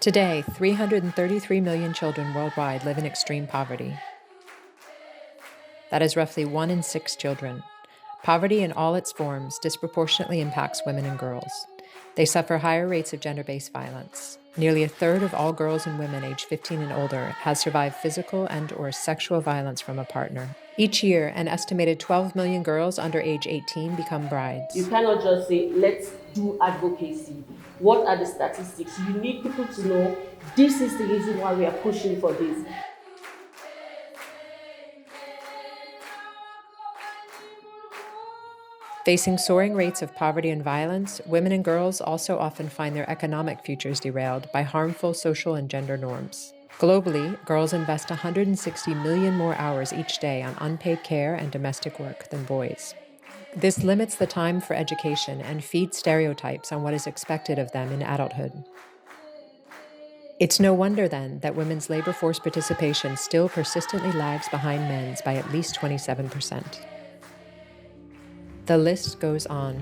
Today, 333 million children worldwide live in extreme poverty. That is roughly 1 in 6 children. Poverty in all its forms disproportionately impacts women and girls. They suffer higher rates of gender-based violence. Nearly a third of all girls and women aged 15 and older has survived physical and/or sexual violence from a partner. Each year, an estimated 12 million girls under age 18 become brides. You cannot just say, let's do advocacy. What are the statistics? You need people to know this is the reason why we are pushing for this. Facing soaring rates of poverty and violence, women and girls also often find their economic futures derailed by harmful social and gender norms. Globally, girls invest 160 million more hours each day on unpaid care and domestic work than boys. This limits the time for education and feeds stereotypes on what is expected of them in adulthood. It's no wonder, then, that women's labor force participation still persistently lags behind men's by at least 27%. The list goes on.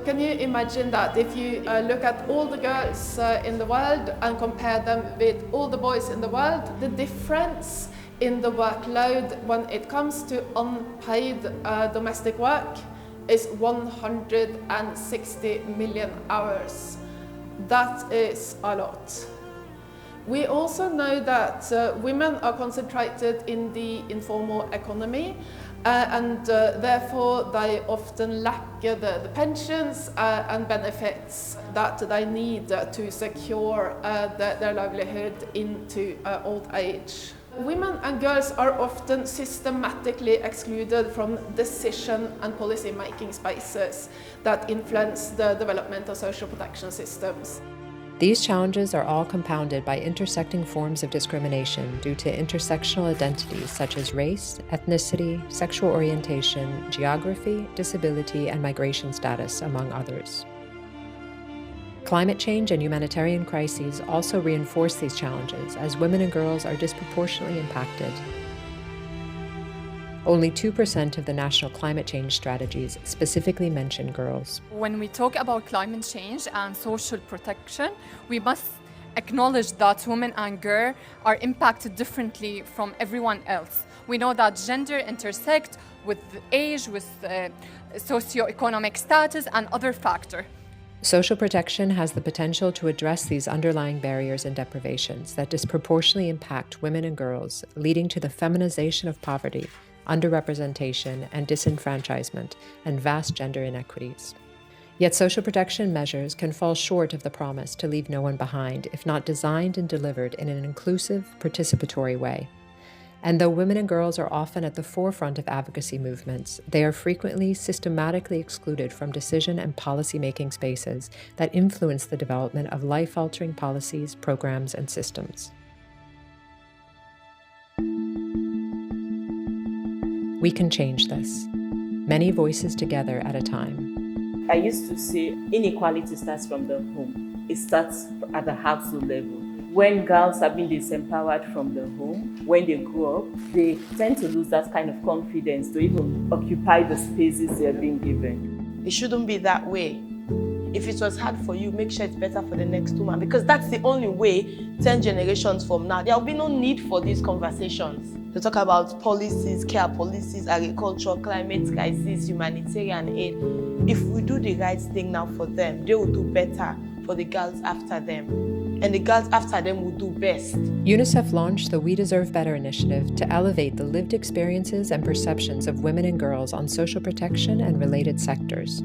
Can you imagine that if you look at all the girls in the world and compare them with all the boys in the world, the difference in the workload when it comes to unpaid domestic work is 160 million hours. That is a lot. We also know that women are concentrated in the informal economy and therefore they often lack the pensions and benefits that they need to secure their livelihood into old age. Women and girls are often systematically excluded from decision and policy-making spaces that influence the developmental social protection systems. These challenges are all compounded by intersecting forms of discrimination due to intersectional identities such as race, ethnicity, sexual orientation, geography, disability, and migration status, among others. Climate change and humanitarian crises also reinforce these challenges as women and girls are disproportionately impacted. Only 2% of the national climate change strategies specifically mention girls. When we talk about climate change and social protection, we must acknowledge that women and girls are impacted differently from everyone else. We know that gender intersects with age, with socio-economic status, and other factors. Social protection has the potential to address these underlying barriers and deprivations that disproportionately impact women and girls, leading to the feminization of poverty, underrepresentation and disenfranchisement, and vast gender inequities. Yet social protection measures can fall short of the promise to leave no one behind if not designed and delivered in an inclusive, participatory way. And though women and girls are often at the forefront of advocacy movements, they are frequently systematically excluded from decision and policy-making spaces that influence the development of life-altering policies, programs, and systems. We can change this. Many voices together at a time. I used to say inequality starts from the home. It starts at the household level. When girls have been disempowered from the home, when they grow up, they tend to lose that kind of confidence to even occupy the spaces they're being given. It shouldn't be that way. If it was hard for you, make sure it's better for the next woman, because that's the only way 10 generations from now, there will be no need for these conversations. To talk about policies, care policies, agriculture, climate crisis, humanitarian aid. If we do the right thing now for them, they will do better for the girls after them. And the girls after them will do best. UNICEF launched the We Deserve Better initiative to elevate the lived experiences and perceptions of women and girls on social protection and related sectors,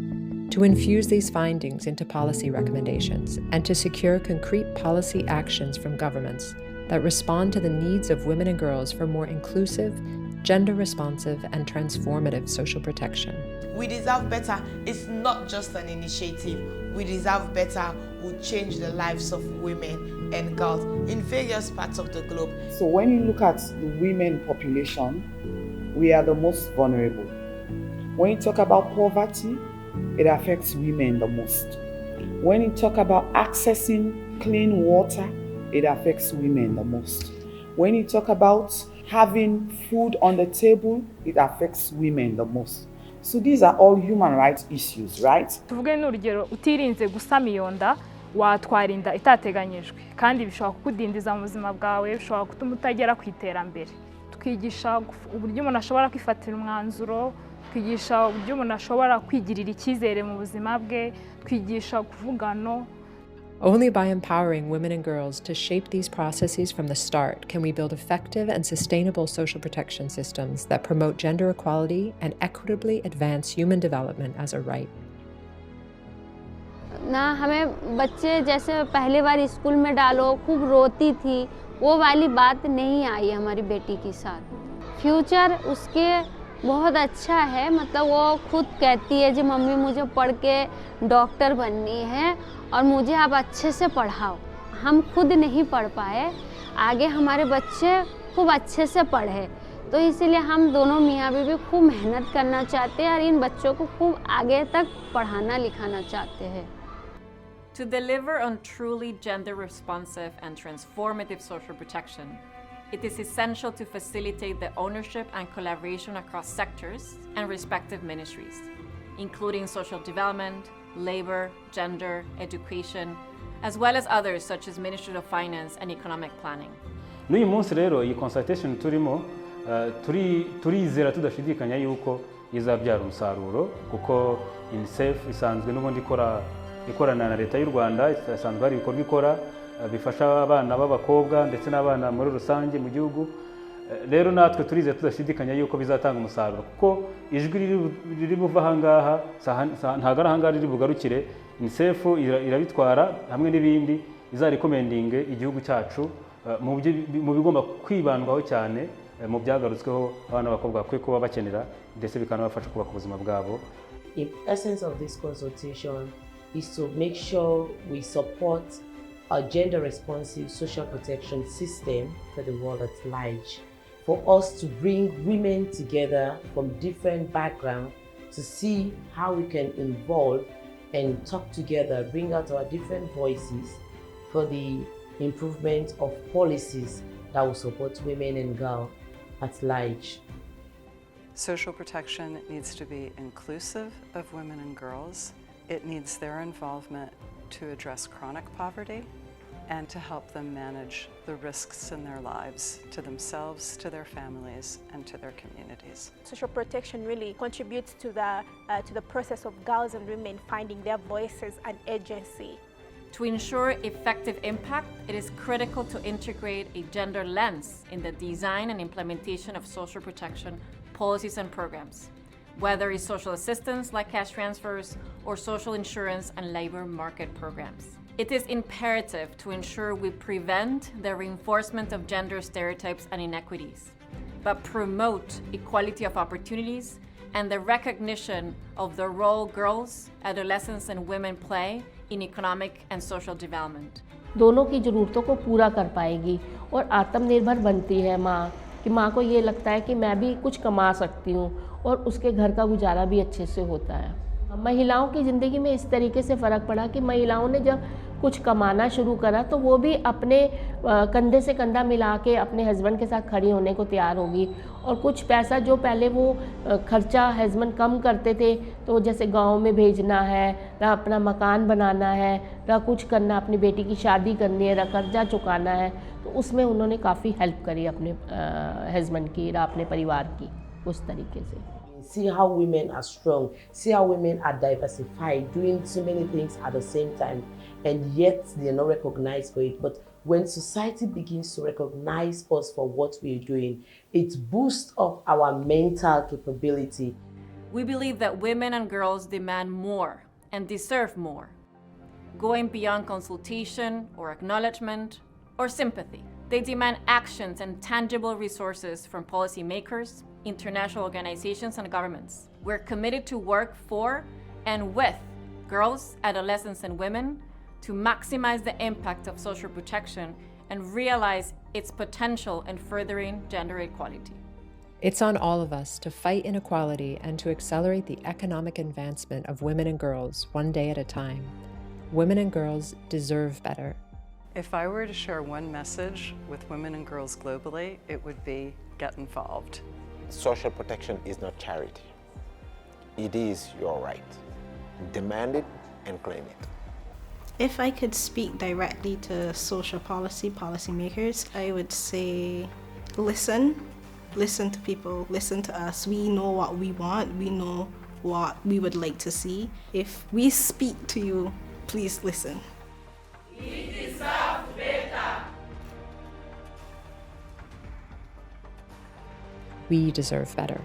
to infuse these findings into policy recommendations, and to secure concrete policy actions from governments that respond to the needs of women and girls for more inclusive, gender-responsive, and transformative social protection. We Deserve Better is not just an initiative. We Deserve Better will change the lives of women and girls in various parts of the globe. So when you look at the women population, we are the most vulnerable. When you talk about poverty, it affects women the most. When you talk about accessing clean water, it affects women the most. When you talk about having food on the table, it affects women the most. So these are all human rights issues, right? tuvuge n'urugero utirinze gusama iyo nda watwara inda itateganyijwe kandi bishobora kukudindiza mu buzima bwawe, bishobora gutuma utagera ku iterambere. Twigisha uburyo umuntu ashobora kwifatira umwanzuro, twigisha uburyo umuntu ashobora kwigirira icyizere mu buzima bwe, twigisha kuvuga no. Only by empowering women and girls to shape these processes from the start can we build effective and sustainable social protection systems that promote gender equality and equitably advance human development as a right. ना हमें बच्चे जैसे पहली बार school में डालो खूब रोती थी, वो वाली बात नहीं आई हमारी बेटी के साथ। फ्यूचर उसके बहुत अच्छा है, मतलब वो खुद कहती है जी मम्मी मुझे पढ़ के डॉक्टर बननी है और मुझे आप अच्छे से पढ़ाओ। हम खुद नहीं पढ़ पाए, आगे हमारे बच्चे खूब अच्छे से पढ़े, तो इसीलिए हम दोनों मियाँ बीवी खूब मेहनत करना चाहते हैं और इन बच्चों को खूब आगे तक पढ़ाना लिखाना चाहते हैं। To deliver on truly gender responsive and transformative social protection, it is essential to facilitate the ownership and collaboration across sectors and respective ministries, including social development, labor, gender, education, as well as others such as Ministry of Finance and Economic Planning. N'uyu munsi rero iyi consultation turimo turizera tudashidikanya yuko izabyara umusaruro kuko UNICEF isanzwe n'ubundi ikorana na leta y'u Rwanda, isanzwe hari ibikorwa ikora bifasha abana b'abakobwa ndetse n'abana muri rusange mu gihugu. Rero natwe turize tudashidikanya yuko bizatanga umusaruro kuko ijwi riri buva ahangaha ntago ari ahangaha riri bugarukire. UNICEF irabitwara hamwe n'ibindi izarikomendinge igihugu cyacu mu bigomba kwibandwaho cyane mu byagarutsweho abana b'abakobwa bakwiye kuba bakenera ndetse bikanabafasha kubaka ubuzima bwabo. The essence of this consultation is to make sure we support a gender-responsive social protection system for the world at large, for us to bring women together from different backgrounds to see how we can involve and talk together, bring out our different voices for the improvement of policies that will support women and girls at large. Social protection needs to be inclusive of women and girls. It needs their involvement to address chronic poverty and to help them manage the risks in their lives to themselves, to their families, and to their communities. Social protection really contributes to the process of girls and women finding their voices and agency. To ensure effective impact, it is critical to integrate a gender lens in the design and implementation of social protection policies and programs, whether it's social assistance like cash transfers or social insurance and labor market programs. It is imperative to ensure we prevent the reinforcement of gender stereotypes and inequities, but promote equality of opportunities and the recognition of the role girls, adolescents, and women play in economic and social development. दोनों की ज़रूरतों को पूरा कर पाएगी और आत्मनिर्भर बनती है माँ, कि माँ को ये लगता है कि मैं भी कुछ कमा सकती हूँ और उसके घर का गुजारा भी अच्छे से होता है। महिलाओं की ज़िंदगी में इस तरीके से फ़र्क पड़ा कि महिलाओं ने जब कुछ कमाना शुरू करा तो वो भी अपने कंधे से कंधा मिला के अपने हस्बैंड के साथ खड़ी होने को तैयार होगी और कुछ पैसा जो पहले वो खर्चा हस्बैंड कम करते थे तो जैसे गांव में भेजना है या अपना मकान बनाना है या कुछ करना, अपनी बेटी की शादी करनी है या कर्जा चुकाना है, तो उसमें उन्होंने काफ़ी हेल्प करी अपने हस्बैंड की या अपने परिवार की उस तरीके से। See how women are strong, see how women are diversified, doing so many things at the same time, and yet they are not recognized for it. But when society begins to recognize us for what we are doing, it boosts up our mental capability. We believe that women and girls demand more and deserve more, going beyond consultation or acknowledgement or sympathy. They demand actions and tangible resources from policymakers, international organizations, and governments. We're committed to work for and with girls, adolescents, and women to maximize the impact of social protection and realize its potential in furthering gender equality. It's on all of us to fight inequality and to accelerate the economic advancement of women and girls one day at a time. Women and girls deserve better. If I were to share one message with women and girls globally, it would be get involved. Social protection is not charity. It is your right. Demand it and claim it. If I could speak directly to social policymakers, I would say listen to people, listen to us. We know what we want, we know what we would like to see. If we speak to you, please listen. We deserve better. We deserve better.